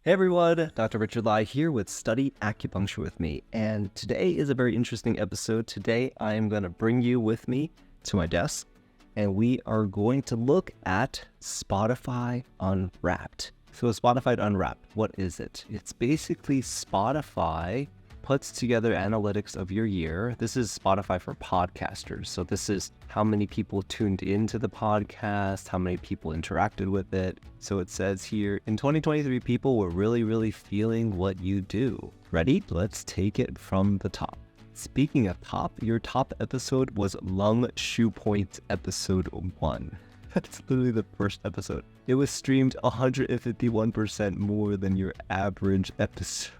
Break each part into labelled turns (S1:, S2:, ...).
S1: Hey everyone, Dr. Richard Lai here with Study Acupuncture with me, and today is a very interesting episode. Today I am going to bring you with me to my desk, and we are going to look at Spotify Unwrapped. So Spotify Unwrapped, what is it? It's basically Spotify puts together analytics of your year. This is Spotify for podcasters. So this is how many people tuned into the podcast, how many people interacted with it. So it says here, in 2023, people were really feeling what you do. Ready? Let's take it from the top. Speaking of top, your top episode was Lung Shoe Point episode 1. That's literally the first episode. It was streamed 151% more than your average episode.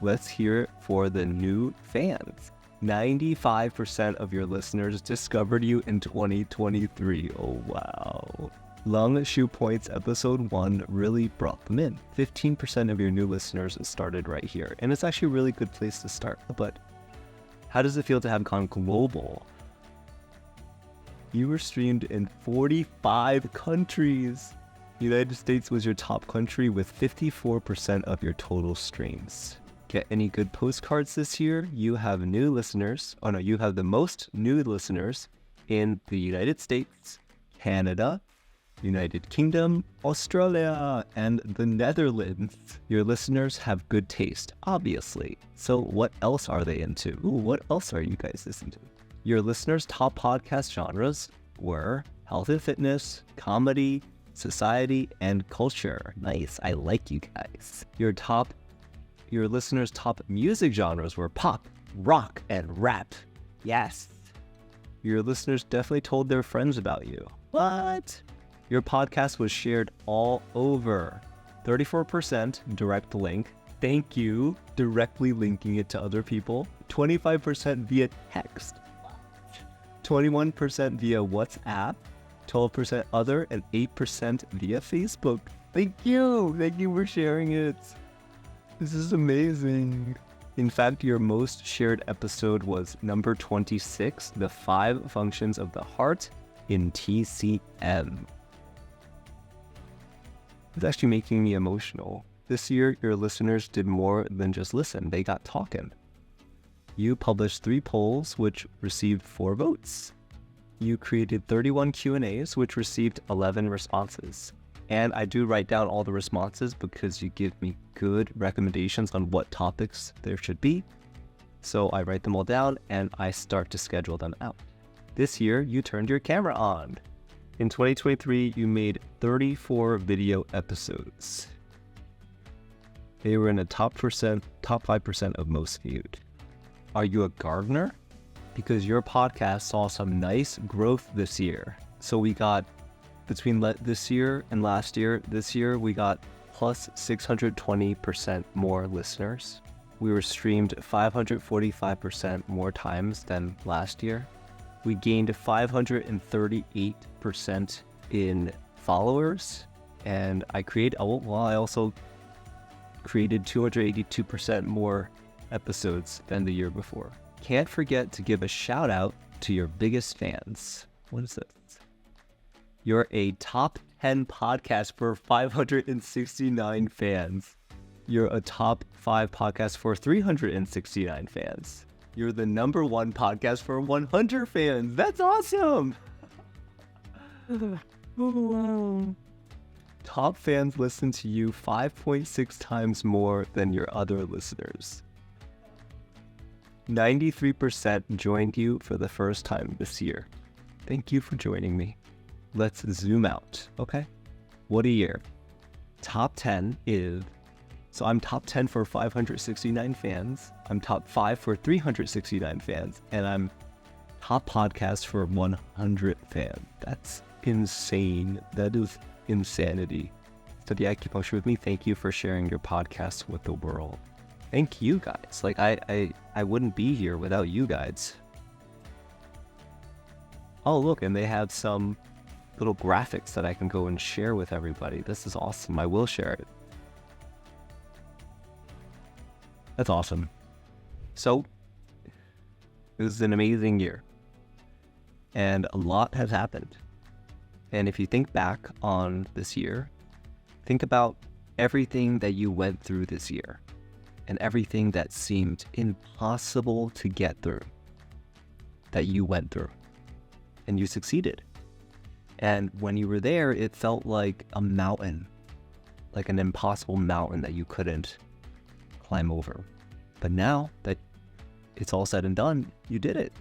S1: Let's hear it for the new fans. 95% of your listeners discovered you in 2023. Oh, wow. Lung Shoe Points episode 1 really brought them in. 15% of your new listeners started right here. And it's actually a really good place to start. But how does it feel to have gone global? You were streamed in 45 countries. United States was your top country with 54% of your total streams. Get any good postcards this year? You have new listeners. Oh no, you have the most new listeners in the United States, Canada, United Kingdom, Australia, and the Netherlands. Your listeners have good taste, obviously. So what else are they into? Ooh, what else are you guys listening to? Your listeners' top podcast genres were health and fitness, comedy, society, and culture. Nice, I like you guys. Your listeners' top music genres were pop, rock, and rap. Yes. Your listeners definitely told their friends about you. What? Your podcast was shared all over. 34% direct link. Thank you. Directly linking it to other people. 25% via text. 21% via WhatsApp. 12% other, and 8% via Facebook. Thank you. Thank you for sharing it. This is amazing. In fact, your most shared episode was number 26, the 5 functions of the heart in TCM. It's actually making me emotional. This year, your listeners did more than just listen. They got talking. You published 3 polls, which received 4 votes. You created 31 Q&As, which received 11 responses. And I do write down all the responses because you give me good recommendations on what topics there should be. So I write them all down and I start to schedule them out. This year, you turned your camera on. In 2023, you made 34 video episodes. They were in the top 5% of most viewed. Are you a gardener? Because your podcast saw some nice growth this year. So we got between this year and last year, this year we got plus 620% more listeners. We were streamed 545% more times than last year. We gained 538% in followers, and I also created 282% more episodes than the year before. Can't forget to give a shout out to your biggest fans. What is this? You're a top 10 podcast for 569 fans. You're a top 5 podcast for 369 fans. You're the number 1 podcast for 100 fans. That's awesome. Top fans listen to you 5.6 times more than your other listeners. 93% joined you for the first time this year. Thank you for joining me. Let's zoom out, okay? What a year. Top 10 is, so I'm top 10 for 569 fans, I'm top 5 for 369 fans, and I'm top podcast for 100 fans. That's insane. That is insanity. Study Acupuncture with me. Thank you for sharing your podcast with the world. Thank you guys. Like I wouldn't be here without you guys. Oh look, and they have some little graphics that I can go and share with everybody. This is awesome. I will share it. That's awesome. So, it was an amazing year. And a lot has happened. And if you think back on this year, think about everything that you went through this year and everything that seemed impossible to get through, that you went through and you succeeded. And when you were there, it felt like a mountain, like an impossible mountain that you couldn't climb over. But now that it's all said and done, you did it.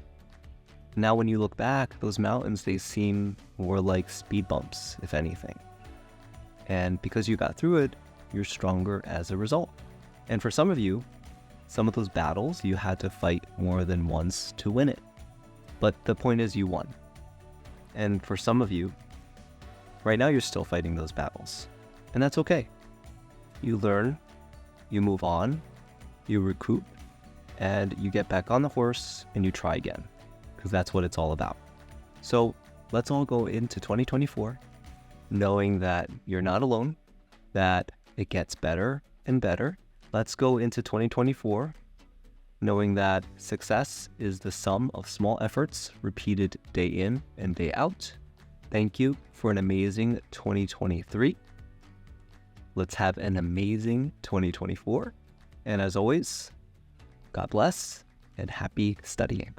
S1: Now when you look back, those mountains, they seem more like speed bumps, if anything. And because you got through it, you're stronger as a result. And for some of you, some of those battles, you had to fight more than once to win it. But the point is, you won. And for some of you, right now you're still fighting those battles. And that's okay. You learn, you move on, you recoup, and you get back on the horse and you try again. Because that's what it's all about. So let's all go into 2024 knowing that you're not alone, that it gets better and better. Let's go into 2024 knowing that success is the sum of small efforts repeated day in and day out. Thank you for an amazing 2023. Let's have an amazing 2024. And as always, God bless and happy studying.